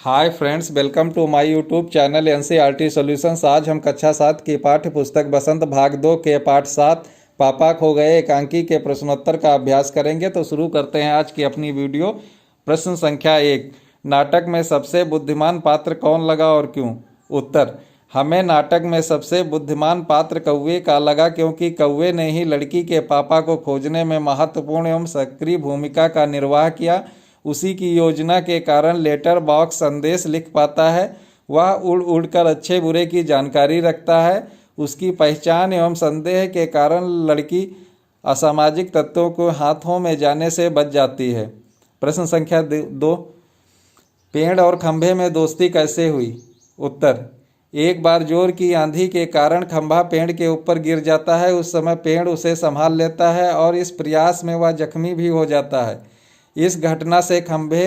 Hi friends, welcome to my YouTube channel NCERT solutions. आज हम कक्षा 7 की पाठ्य पुस्तक बसंत भाग 2 के पाठ 7 पापा खो गए एकांकी के प्रश्नोत्तर का अभ्यास करेंगे। तो शुरू करते हैं आज की अपनी वीडियो। प्रश्न संख्या 1, नाटक में सबसे बुद्धिमान पात्र कौन लगा और क्यों? उत्तर, हमें नाटक में सबसे बुद्धिमान पात्र कौवे का लगा क्योंकि कौवे ने ही लड़की के पापा को खोजने में महत्वपूर्ण एवं सक्रिय भूमिका का निर्वाह किया। उसी की योजना के कारण लेटर बॉक्स संदेश लिख पाता है। वह उड़ उड़कर अच्छे बुरे की जानकारी रखता है। उसकी पहचान एवं संदेह के कारण लड़की असामाजिक तत्वों को हाथों में जाने से बच जाती है। प्रश्न संख्या 2, पेड़ और खंभे में दोस्ती कैसे हुई? उत्तर, एक बार जोर की आंधी के कारण खंभा पेड़ के ऊपर गिर जाता है। उस समय पेड़ उसे संभाल लेता है और इस प्रयास में वह जख्मी भी हो जाता है। इस घटना से खंभे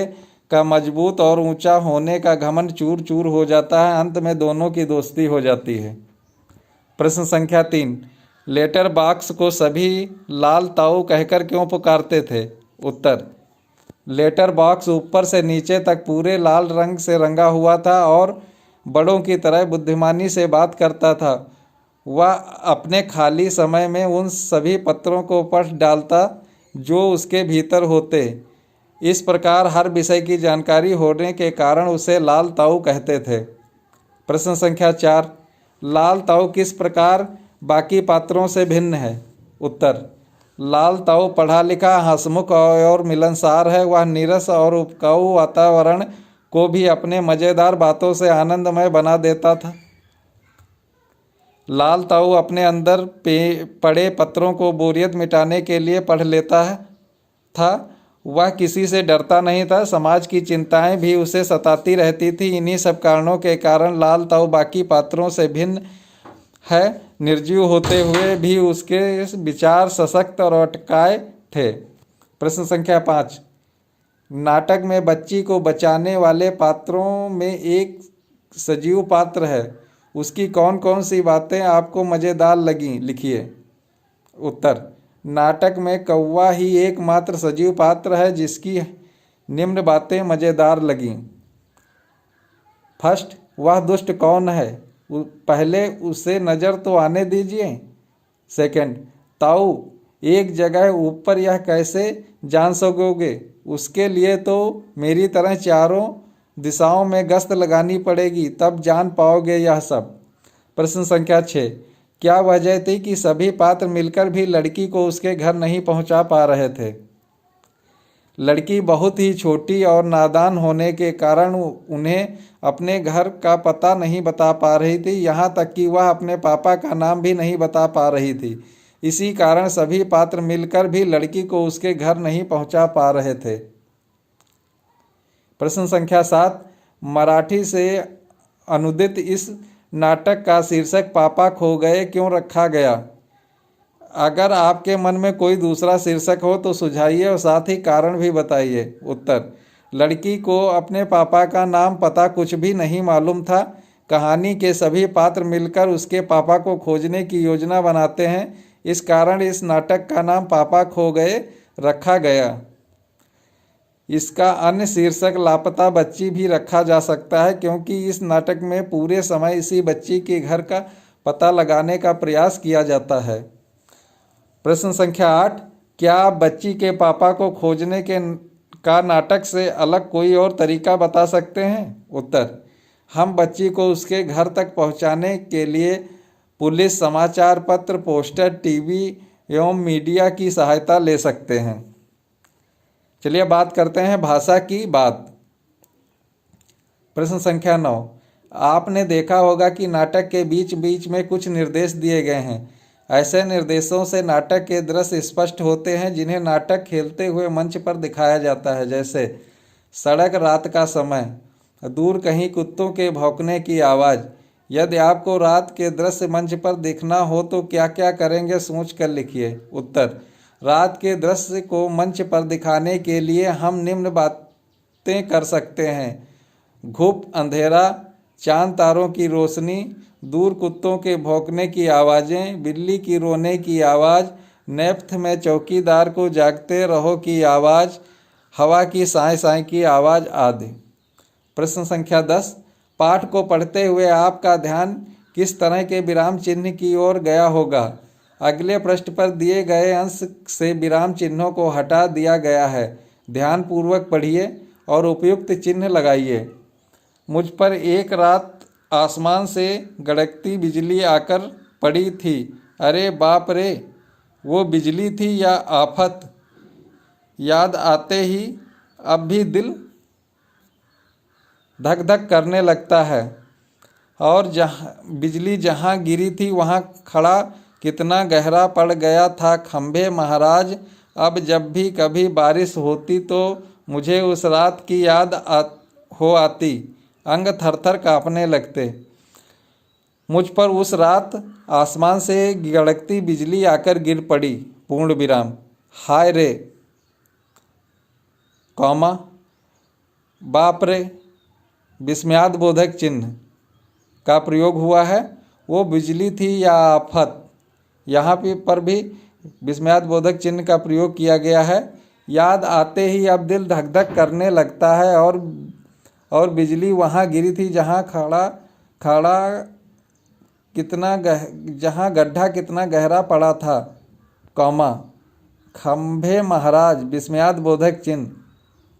का मजबूत और ऊंचा होने का घमंड चूर चूर हो जाता है। अंत में दोनों की दोस्ती हो जाती है। प्रश्न संख्या 3, लेटर बॉक्स को सभी लाल ताऊ कहकर क्यों पुकारते थे? उत्तर, लेटर बॉक्स ऊपर से नीचे तक पूरे लाल रंग से रंगा हुआ था और बड़ों की तरह बुद्धिमानी से बात करता था। वह अपने खाली समय में उन सभी पत्रों को पढ़ डालता जो उसके भीतर होते। इस प्रकार हर विषय की जानकारी होने के कारण उसे लाल ताऊ कहते थे। प्रश्न संख्या 4, लाल ताऊ किस प्रकार बाकी पात्रों से भिन्न है? उत्तर, लाल ताऊ पढ़ा लिखा, हंसमुख और मिलनसार है। वह नीरस और उपकाऊ वातावरण को भी अपने मज़ेदार बातों से आनंदमय बना देता था। लाल ताऊ अपने अंदर पड़े पत्रों को बोरियत मिटाने के लिए पढ़ लेता था। वह किसी से डरता नहीं था। समाज की चिंताएं भी उसे सताती रहती थी। इन्हीं सब कारणों के कारण लाल ताऊ बाकी पात्रों से भिन्न है। निर्जीव होते हुए भी उसके विचार सशक्त और अटकाए थे। प्रश्न संख्या 5, नाटक में बच्ची को बचाने वाले पात्रों में एक सजीव पात्र है। उसकी कौन कौन सी बातें आपको मज़ेदार लगीं? लिखिए। उत्तर, नाटक में कौवा ही एकमात्र सजीव पात्र है जिसकी निम्न बातें मज़ेदार लगीं। फर्स्ट, वह दुष्ट कौन है? पहले उसे नज़र तो आने दीजिए। सेकंड, ताऊ एक जगह ऊपर यह कैसे जान सकोगे? उसके लिए तो मेरी तरह चारों दिशाओं में गश्त लगानी पड़ेगी, तब जान पाओगे यह सब। प्रश्न संख्या 6, क्या वजह थी कि सभी पात्र मिलकर भी लड़की को उसके घर नहीं पहुंचा पा रहे थे? लड़की बहुत ही छोटी और नादान होने के कारण उन्हें अपने घर का पता नहीं बता पा रही थी। यहाँ तक कि वह अपने पापा का नाम भी नहीं बता पा रही थी। इसी कारण सभी पात्र मिलकर भी लड़की को उसके घर नहीं पहुंचा पा रहे थे। प्रश्न संख्या 7, मराठी से अनुदित इस नाटक का शीर्षक पापा खो गए क्यों रखा गया? अगर आपके मन में कोई दूसरा शीर्षक हो तो सुझाइए और साथ ही कारण भी बताइए। उत्तर, लड़की को अपने पापा का नाम पता कुछ भी नहीं मालूम था। कहानी के सभी पात्र मिलकर उसके पापा को खोजने की योजना बनाते हैं। इस कारण इस नाटक का नाम पापा खो गए रखा गया। इसका अन्य शीर्षक लापता बच्ची भी रखा जा सकता है क्योंकि इस नाटक में पूरे समय इसी बच्ची के घर का पता लगाने का प्रयास किया जाता है। प्रश्न संख्या 8, क्या आप बच्ची के पापा को खोजने का नाटक से अलग कोई और तरीका बता सकते हैं? उत्तर, हम बच्ची को उसके घर तक पहुंचाने के लिए पुलिस, समाचार पत्र, पोस्टर, टीवी एवं मीडिया की सहायता ले सकते हैं। चलिए बात करते हैं भाषा की बात। प्रश्न संख्या 9, आपने देखा होगा कि नाटक के बीच बीच में कुछ निर्देश दिए गए हैं। ऐसे निर्देशों से नाटक के दृश्य स्पष्ट होते हैं जिन्हें नाटक खेलते हुए मंच पर दिखाया जाता है। जैसे सड़क, रात का समय, दूर कहीं कुत्तों के भौंकने की आवाज़। यदि आपको रात के दृश्य मंच पर देखना हो तो क्या क्या करेंगे, सोच कर लिखिए। उत्तर, रात के दृश्य को मंच पर दिखाने के लिए हम निम्न बातें कर सकते हैं। घुप अंधेरा, चांद तारों की रोशनी, दूर कुत्तों के भौंकने की आवाज़ें, बिल्ली की रोने की आवाज़, नेपथ में चौकीदार को जागते रहो की आवाज़, हवा की साए साए की आवाज़ आदि। प्रश्न संख्या 10, पाठ को पढ़ते हुए आपका ध्यान किस तरह के विराम चिन्ह की ओर गया होगा? अगले पृष्ठ पर दिए गए अंश से विराम चिन्हों को हटा दिया गया है। ध्यानपूर्वक पढ़िए और उपयुक्त चिन्ह लगाइए। मुझ पर एक रात आसमान से गड़कती बिजली आकर पड़ी थी। अरे बाप रे, वो बिजली थी या आफत? याद आते ही अब भी दिल धक धक करने लगता है। और बिजली जहाँ गिरी थी वहाँ खड़ा कितना गहरा पड़ गया था खंभे महाराज। अब जब भी कभी बारिश होती तो मुझे उस रात की याद आती, अंग थरथर कांपने लगते। मुझ पर उस रात आसमान से गड़कती बिजली आकर गिर पड़ी, पूर्ण विराम। हाय रे, कौमा, बाप रे, विस्मयादिबोधक चिन्ह का प्रयोग हुआ है। वो बिजली थी या आफत? यहाँ पर भी विस्मयादिबोधक चिन्ह का प्रयोग किया गया है। याद आते ही अब दिल धक धक करने लगता है और बिजली वहाँ गिरी थी जहाँ जहाँ गड्ढा कितना गहरा पड़ा था, कौमा, खंभे महाराज, विस्मयादिबोधक चिन्ह।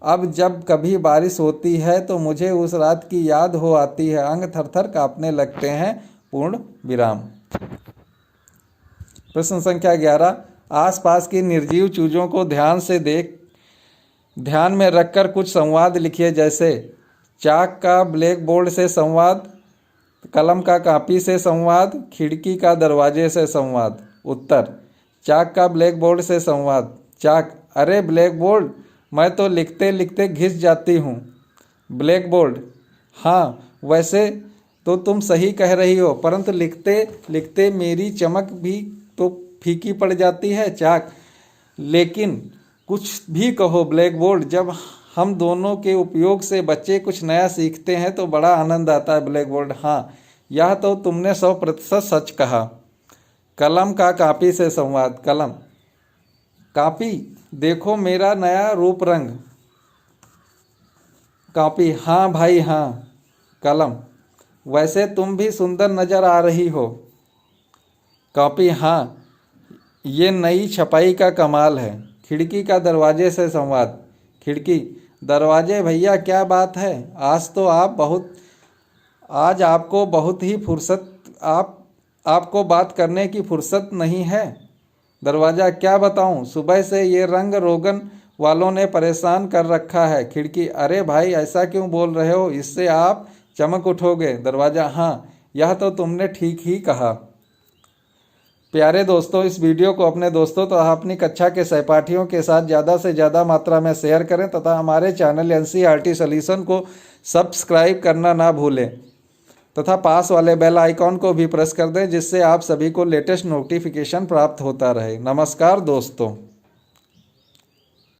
अब जब कभी बारिश होती है तो मुझे उस रात की याद हो आती है, अंग थरथर कांपने लगते हैं, पूर्ण विराम। प्रश्न संख्या 11, आसपास की निर्जीव चीज़ों को ध्यान में रखकर कुछ संवाद लिखिए, जैसे चाक का ब्लैक बोर्ड से संवाद, कलम का कॉपी से संवाद, खिड़की का दरवाजे से संवाद। उत्तर, चाक का ब्लैक बोर्ड से संवाद। चाक, अरे ब्लैक बोर्ड, मैं तो लिखते लिखते घिस जाती हूँ। ब्लैक बोर्ड, हाँ वैसे तो तुम सही कह रही हो, परंतु लिखते लिखते मेरी चमक भी तो फीकी पड़ जाती है। चाक, लेकिन कुछ भी कहो ब्लैक बोर्ड, जब हम दोनों के उपयोग से बच्चे कुछ नया सीखते हैं तो बड़ा आनंद आता है। ब्लैक बोर्ड, हाँ यह तो तुमने 100% सच कहा। कलम का कॉपी से संवाद। कलम, कॉपी, देखो मेरा नया रूप रंग। कॉपी, हाँ भाई हाँ। कलम, वैसे तुम भी सुंदर नजर आ रही हो। कॉपी, हाँ ये नई छपाई का कमाल है। खिड़की का दरवाजे से संवाद। खिड़की, दरवाजे भैया क्या बात है, आज आपको बहुत ही फुर्सत, आपको बात करने की फुर्सत नहीं है। दरवाजा, क्या बताऊं, सुबह से ये रंग रोगन वालों ने परेशान कर रखा है। खिड़की, अरे भाई ऐसा क्यों बोल रहे हो, इससे आप चमक उठोगे। दरवाजा, हाँ यह तो तुमने ठीक ही कहा। प्यारे दोस्तों, इस वीडियो को अपने दोस्तों तथा अपनी कक्षा के सहपाठियों के साथ ज़्यादा से ज़्यादा मात्रा में शेयर करें तथा हमारे चैनल NCERT सॉल्यूशन को सब्सक्राइब करना ना भूलें तथा पास वाले बेल आइकॉन को भी प्रेस कर दें, जिससे आप सभी को लेटेस्ट नोटिफिकेशन प्राप्त होता रहे। नमस्कार दोस्तों।